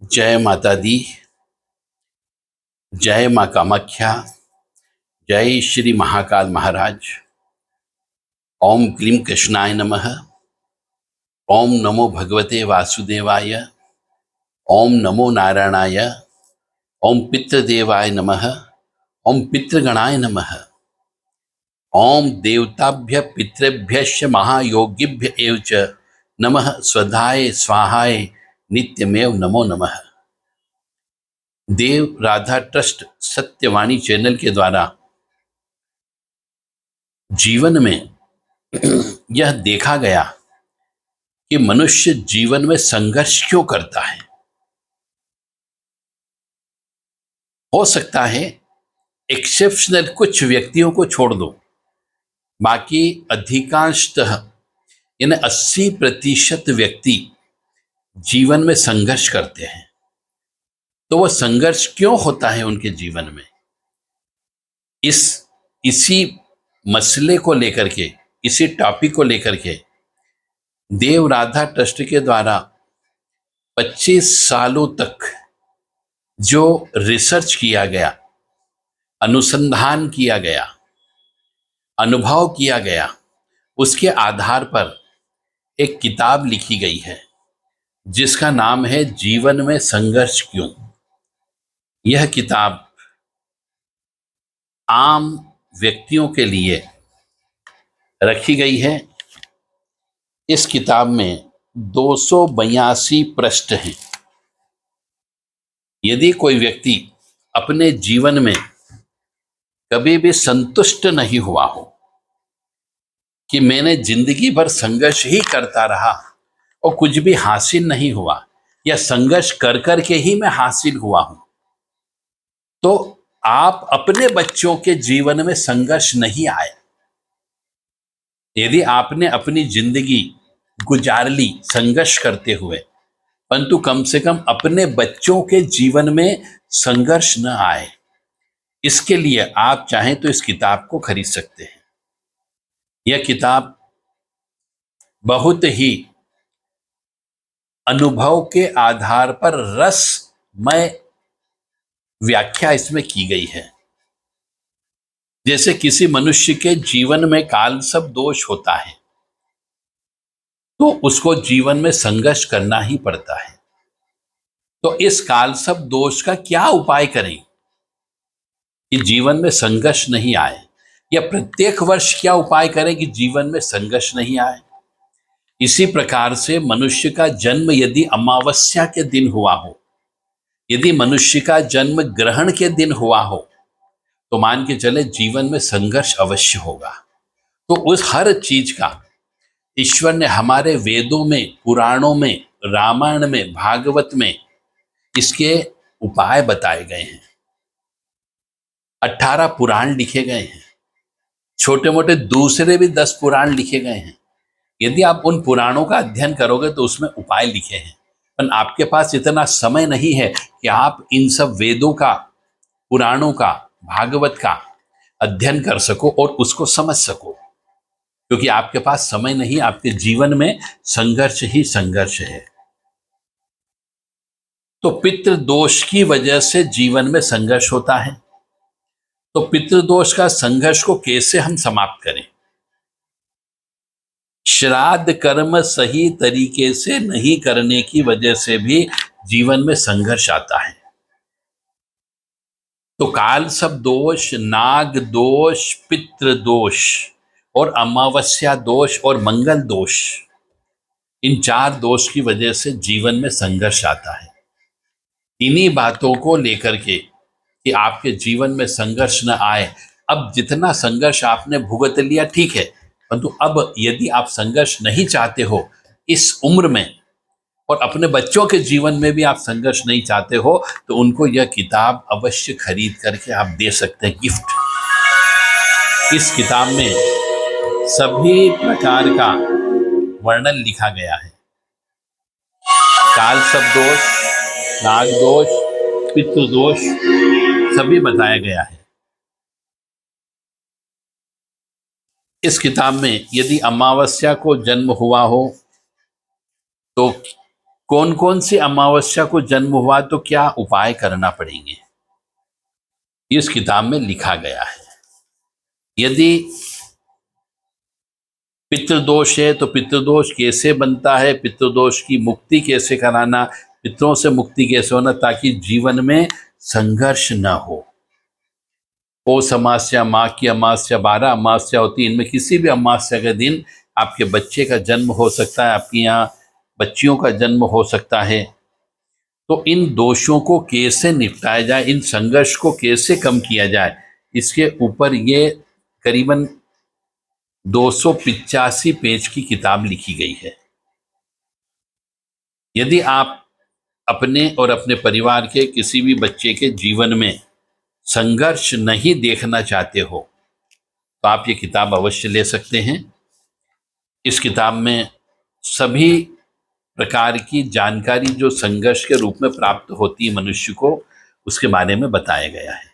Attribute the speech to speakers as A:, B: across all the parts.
A: जय माता दी। जय माँ कामाख्या। जय श्री महाकाल महाराज। ओम क्लीं कृष्णाय नमः। ओम नमो भगवते वासुदेवाय। ओम नमो नारायणाय। ओम पितृदेवाय नमः। ओम पितृगणाय नमः। ओम देवताभ्य पितृभ्यश्च महायोगिभ्य एव च नमः। स्वधाय स्वाहाय नित्यमेव नमो नमः। देव राधा ट्रस्ट सत्यवाणी चैनल के द्वारा जीवन में यह देखा गया कि मनुष्य जीवन में संघर्ष क्यों करता है। हो सकता है एक्सेप्शनल कुछ व्यक्तियों को छोड़ दो, बाकी अधिकांशतः यानी 80% व्यक्ति जीवन में संघर्ष करते हैं। तो वह संघर्ष क्यों होता है उनके जीवन में, इसी मसले को लेकर के, इसी टॉपिक को लेकर के देव राधा ट्रस्ट के द्वारा 25 सालों तक जो रिसर्च किया गया, अनुसंधान किया गया, अनुभव किया गया, उसके आधार पर एक किताब लिखी गई है जिसका नाम है जीवन में संघर्ष क्यों। यह किताब आम व्यक्तियों के लिए रखी गई है। इस किताब में 282 पृष्ठ हैं। यदि कोई व्यक्ति अपने जीवन में कभी भी संतुष्ट नहीं हुआ हो कि मैंने जिंदगी भर संघर्ष ही करता रहा और कुछ भी हासिल नहीं हुआ, या संघर्ष कर कर के ही मैं हासिल हुआ हूं, तो आप अपने बच्चों के जीवन में संघर्ष नहीं आए। यदि आपने अपनी जिंदगी गुजार ली संघर्ष करते हुए, परंतु कम से कम अपने बच्चों के जीवन में संघर्ष न आए, इसके लिए आप चाहें तो इस किताब को खरीद सकते हैं। यह किताब बहुत ही अनुभव के आधार पर रसमय व्याख्या इसमें की गई है। जैसे किसी मनुष्य के जीवन में कालसर्प दोष होता है तो उसको जीवन में संघर्ष करना ही पड़ता है। तो इस कालसर्प दोष का क्या उपाय करें कि जीवन में संघर्ष नहीं आए, या प्रत्येक वर्ष क्या उपाय करें कि जीवन में संघर्ष नहीं आए। इसी प्रकार से मनुष्य का जन्म यदि अमावस्या के दिन हुआ हो, यदि मनुष्य का जन्म ग्रहण के दिन हुआ हो, तो मान के चले जीवन में संघर्ष अवश्य होगा। तो उस हर चीज का ईश्वर ने हमारे वेदों में, पुराणों में, रामायण में, भागवत में इसके उपाय बताए गए हैं। 18 पुराण लिखे गए हैं, छोटे मोटे दूसरे भी 10 पुराण लिखे गए हैं। यदि आप उन पुराणों का अध्ययन करोगे तो उसमें उपाय लिखे हैं, पर आपके पास इतना समय नहीं है कि आप इन सब वेदों का, पुराणों का, भागवत का अध्ययन कर सको और उसको समझ सको, क्योंकि आपके पास समय नहीं। आपके जीवन में संघर्ष ही संघर्ष है। तो पितृदोष की वजह से जीवन में संघर्ष होता है। तो पितृदोष का संघर्ष को कैसे हम समाप्त करें? श्राद्ध कर्म सही तरीके से नहीं करने की वजह से भी जीवन में संघर्ष आता है। तो कालसर्प दोष, नाग दोष, पितृदोष और अमावस्या दोष और मंगल दोष, इन 4 दोष की वजह से जीवन में संघर्ष आता है। इन्हीं बातों को लेकर के कि आपके जीवन में संघर्ष न आए, अब जितना संघर्ष आपने भुगत लिया ठीक है, परंतु अब यदि आप संघर्ष नहीं चाहते हो इस उम्र में, और अपने बच्चों के जीवन में भी आप संघर्ष नहीं चाहते हो, तो उनको यह किताब अवश्य खरीद करके आप दे सकते हैं गिफ्ट। इस किताब में सभी प्रकार का वर्णन लिखा गया है। कालसर्प दोष, नाग दोष, पितृदोष सभी बताया गया है। इस किताब में यदि अमावस्या को जन्म हुआ हो तो कौन कौन सी अमावस्या को जन्म हुआ तो क्या उपाय करना पड़ेंगे, इस किताब में लिखा गया है। यदि पितृदोष है तो पितृदोष कैसे बनता है, पितृदोष की मुक्ति कैसे कराना, पितरों से मुक्ति कैसे होना, ताकि जीवन में संघर्ष न हो। पौष अमावस्या, माघ की अमावस्या, 12 अमावस्या होती है, इनमें किसी भी अमावस्या के दिन आपके बच्चे का जन्म हो सकता है, आपके यहाँ बच्चियों का जन्म हो सकता है। तो इन दोषों को कैसे निपटाया जाए, इन संघर्ष को कैसे कम किया जाए, इसके ऊपर ये करीबन 285 पेज की किताब लिखी गई है। यदि आप अपने और अपने परिवार के किसी भी बच्चे के जीवन में संघर्ष नहीं देखना चाहते हो तो आप ये किताब अवश्य ले सकते हैं। इस किताब में सभी प्रकार की जानकारी जो संघर्ष के रूप में प्राप्त होती है मनुष्य को, उसके बारे में बताया गया है।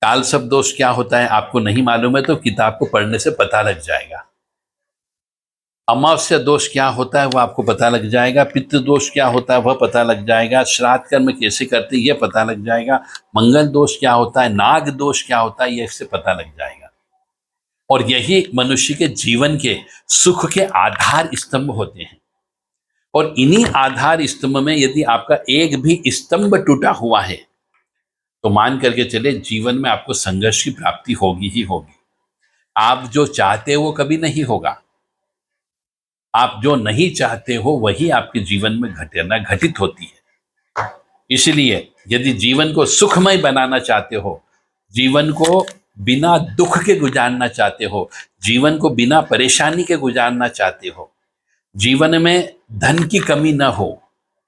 A: काल शब्द दोष क्या होता है आपको नहीं मालूम है तो किताब को पढ़ने से पता लग जाएगा। अमावस्या दोष क्या होता है वो आपको पता लग जाएगा, पितृ दोष क्या होता है वह पता लग जाएगा, श्राद्ध कर्म कैसे करते हैं यह पता लग जाएगा, मंगल दोष क्या होता है, नाग दोष क्या होता है, यह इससे पता लग जाएगा। और यही मनुष्य के जीवन के सुख के आधार स्तंभ होते हैं। और इन्हीं आधार स्तंभ में यदि आपका एक भी स्तंभ टूटा हुआ है तो मान करके चले जीवन में आपको संघर्ष की प्राप्ति होगी ही होगी। आप जो चाहते हो वो कभी नहीं होगा, आप जो नहीं चाहते हो वही आपके जीवन में घटित होती है। इसलिए यदि जीवन को सुखमय बनाना चाहते हो, जीवन को बिना दुख के गुजारना चाहते हो, जीवन को बिना परेशानी के गुजारना चाहते हो, जीवन में धन की कमी न हो,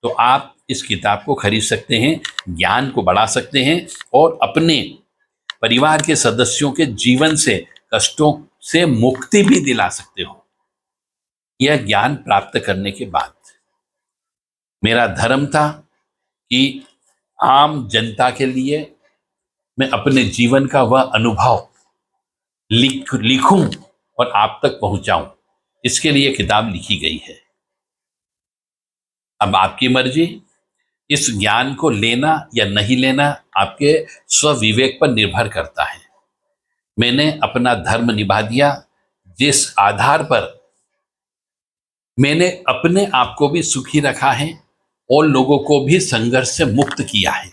A: तो आप इस किताब को खरीद सकते हैं, ज्ञान को बढ़ा सकते हैं और अपने परिवार के सदस्यों के जीवन से कष्टों से मुक्ति भी दिला सकते हो। यह ज्ञान प्राप्त करने के बाद मेरा धर्म था कि आम जनता के लिए मैं अपने जीवन का वह अनुभव लिखूं और आप तक पहुंचाऊं। इसके लिए किताब लिखी गई है। अब आपकी मर्जी, इस ज्ञान को लेना या नहीं लेना आपके स्वविवेक पर निर्भर करता है। मैंने अपना धर्म निभा दिया जिस आधार पर मैंने अपने आप को भी सुखी रखा है और लोगों को भी संघर्ष से मुक्त किया है।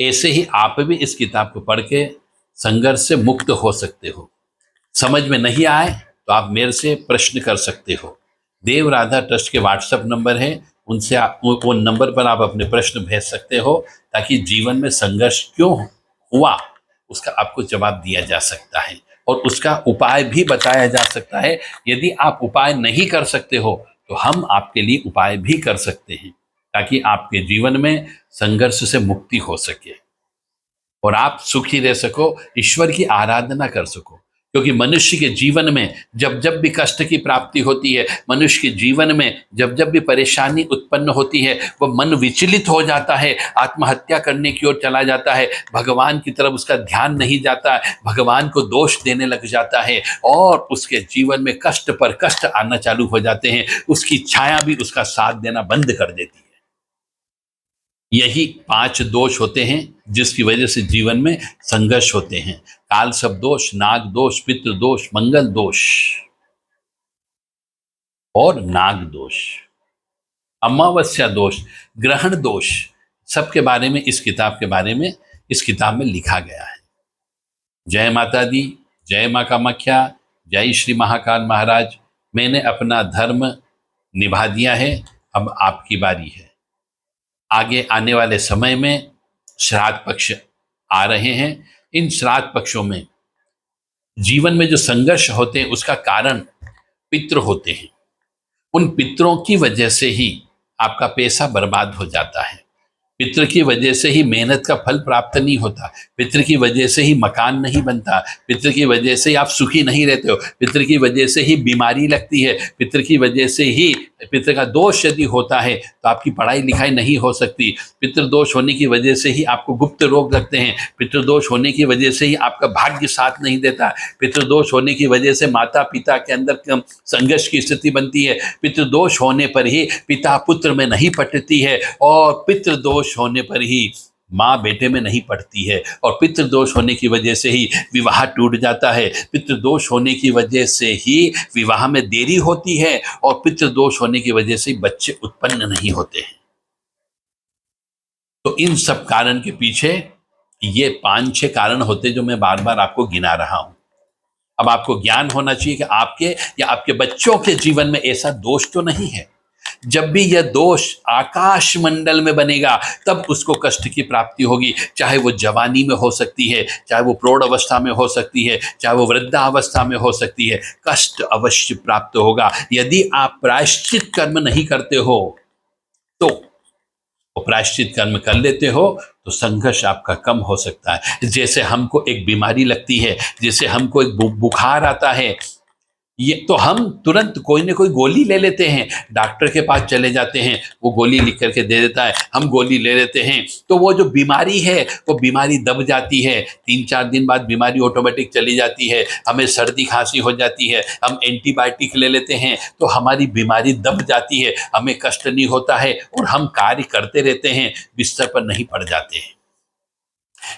A: ऐसे ही आप भी इस किताब को पढ़ के संघर्ष से मुक्त हो सकते हो। समझ में नहीं आए तो आप मेरे से प्रश्न कर सकते हो। देव राधा ट्रस्ट के व्हाट्सएप नंबर है, उनसे वो नंबर पर आप अपने प्रश्न भेज सकते हो ताकि जीवन में संघर्ष क्यों हुआ उसका आपको जवाब दिया जा सकता है और उसका उपाय भी बताया जा सकता है। यदि आप उपाय नहीं कर सकते हो तो हम आपके लिए उपाय भी कर सकते हैं ताकि आपके जीवन में संघर्ष से मुक्ति हो सके और आप सुखी रह सको, ईश्वर की आराधना कर सको। क्योंकि मनुष्य के जीवन में जब जब भी कष्ट की प्राप्ति होती है, मनुष्य के जीवन में जब जब भी परेशानी उत्पन्न होती है, वह मन विचलित हो जाता है, आत्महत्या करने की ओर चला जाता है, भगवान की तरफ उसका ध्यान नहीं जाता है, भगवान को दोष देने लग जाता है और उसके जीवन में कष्ट पर कष्ट आना चालू हो जाते हैं। उसकी छाया भी उसका साथ देना बंद कर देती है। यही 5 दोष होते हैं जिसकी वजह से जीवन में संघर्ष होते हैं। काल शब्द दोष, नाग दोष, पितृ दोष, मंगल दोष और नाग दोष, अमावस्या दोष, ग्रहण दोष, सबके बारे में इस किताब में लिखा गया है। जय माता दी, जय मां कामाख्या, जय श्री महाकाल महाराज। मैंने अपना धर्म निभा दिया है, अब आपकी बारी है। आगे आने वाले समय में श्राद्ध पक्ष आ रहे हैं। इन श्राद्ध पक्षों में जीवन में जो संघर्ष होते हैं उसका कारण पितृ होते हैं। उन पितरों की वजह से ही आपका पैसा बर्बाद हो जाता है। पितृ की वजह से ही मेहनत का फल प्राप्त नहीं होता, पितृ की वजह से ही मकान नहीं बनता, पितृ की वजह से ही आप सुखी नहीं रहते हो, पितृ की वजह से ही बीमारी लगती है, पितृ की वजह से ही पितृ का दोष यदि होता है तो आपकी पढ़ाई लिखाई नहीं हो सकती, पितृदोष होने की वजह से ही आपको गुप्त रोग लगते हैं, पितृदोष होने की वजह से ही आपका भाग्य साथ नहीं देता, पितृदोष होने की वजह से माता पिता के अंदर संघर्ष की स्थिति बनती है, पितृदोष होने पर ही पिता पुत्र में नहीं पटती है, और पितृदोष होने पर ही माँ बेटे में नहीं पड़ती है, और पितृदोष होने की वजह से ही विवाह टूट जाता है, पितृदोष होने की वजह से ही विवाह में देरी होती है, और पितृदोष होने की वजह से बच्चे उत्पन्न नहीं होते हैं। तो इन सब कारण के पीछे ये 5-6 कारण होते जो मैं बार बार आपको गिना रहा हूं। अब आपको ज्ञान होना चाहिए कि आपके या आपके बच्चों के जीवन में ऐसा दोष तो नहीं है। जब भी यह दोष आकाश मंडल में बनेगा तब उसको कष्ट की प्राप्ति होगी, चाहे वो जवानी में हो सकती है, चाहे वो प्रौढ़ अवस्था में हो सकती है, चाहे वो वृद्धावस्था में हो सकती है, कष्ट अवश्य प्राप्त होगा। यदि आप प्रायश्चित कर्म नहीं करते हो तो प्रायश्चित कर्म कर लेते हो तो संघर्ष आपका कम हो सकता है। जैसे हमको एक बीमारी लगती है, जैसे हमको एक बुखार आता है, ये तो हम तुरंत कोई ना कोई गोली ले लेते हैं, डॉक्टर के पास चले जाते हैं, वो गोली लिख करके दे देता है, हम गोली ले लेते हैं, तो वो जो बीमारी है वो बीमारी दब जाती है, 3-4 दिन बाद बीमारी ऑटोमेटिक चली जाती है, हमें सर्दी खांसी हो जाती है, हम एंटीबायोटिक ले लेते हैं तो हमारी बीमारी दब जाती है, हमें कष्ट नहीं होता है और हम कार्य करते रहते हैं, बिस्तर पर नहीं पड़ जाते हैं।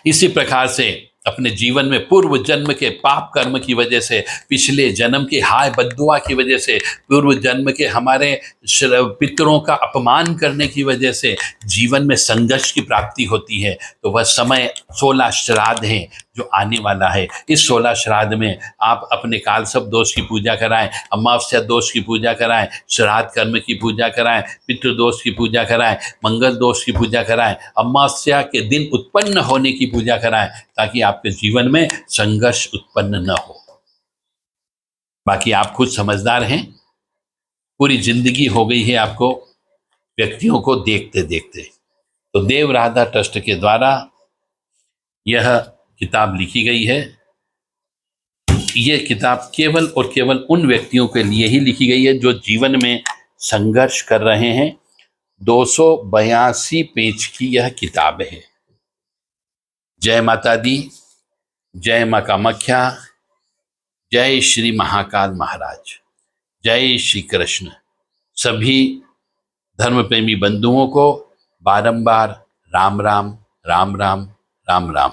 A: इसी प्रकार से अपने जीवन में पूर्व जन्म के पाप कर्म की वजह से, पिछले जन्म की हाय बद्दुआ की वजह से, पूर्व जन्म के हमारे पितरों का अपमान करने की वजह से जीवन में संघर्ष की प्राप्ति होती है। तो वह समय 16 श्राद्ध है जो आने वाला है। इस 16 श्राद्ध में आप अपने कालसर्प दोष की पूजा कराएं, अमावस्या दोष की पूजा कराएं, श्राद्ध कर्म की पूजा कराएं, पितृदोष की पूजा कराएं, मंगल दोष की पूजा कराएं, अमावस्या के दिन उत्पन्न होने की पूजा कराएं, ताकि आपके जीवन में संघर्ष उत्पन्न न हो। बाकी आप खुद समझदार हैं, पूरी जिंदगी हो गई है आपको व्यक्तियों को देखते देखते। तो देव राधा ट्रस्ट के द्वारा यह किताब लिखी गई है। यह किताब केवल और केवल उन व्यक्तियों के लिए ही लिखी गई है जो जीवन में संघर्ष कर रहे हैं। 282 पेज की यह किताब है। जय माता दी, जय मां कामाख्या, जय श्री महाकाल महाराज, जय श्री कृष्ण। सभी धर्म प्रेमी बंधुओं को बारंबार राम राम राम राम राम राम।